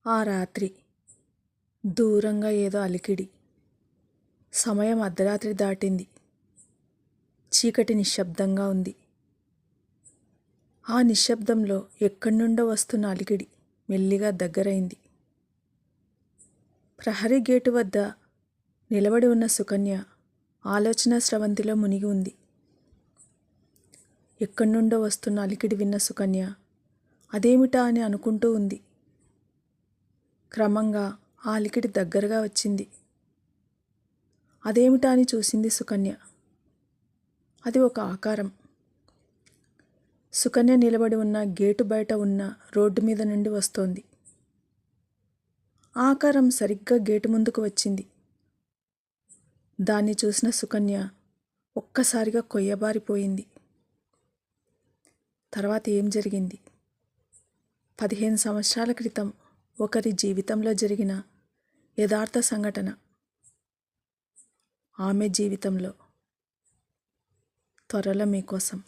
ఆ రాత్రి దూరంగా ఏదో అలికిడి. సమయం అర్ధరాత్రి దాటింది. చీకటి నిశ్శబ్దంగా ఉంది. ఆ నిశ్శబ్దంలో ఎక్కడి నుండో వస్తున్న అలికిడి మెల్లిగా దగ్గరైంది. ప్రహరీ గేటు వద్ద నిలబడి ఉన్న సుకన్య ఆలోచన స్రవంతిలో మునిగి ఉంది. ఎక్కడి నుండో వస్తున్న అలికిడి విన్న సుకన్య అదేమిటా అని అనుకుంటూ ఉంది. క్రమంగా ఆ అలికిడి దగ్గరగా వచ్చింది. అదేమిటా అని చూసింది సుకన్య. అది ఒక ఆకారం. సుకన్య నిలబడి ఉన్న గేటు బయట ఉన్న రోడ్డు మీద నుండి వస్తోంది. ఆకారం సరిగ్గా గేటు ముందుకు వచ్చింది. దాన్ని చూసిన సుకన్య ఒక్కసారిగా కొయ్యబారిపోయింది. తర్వాత ఏం జరిగింది? 15 సంవత్సరాల క్రితం ఒకరి జీవితంలో జరిగిన యథార్థ సంఘటన ఆమె జీవితంలో త్వరలో మీకోసం.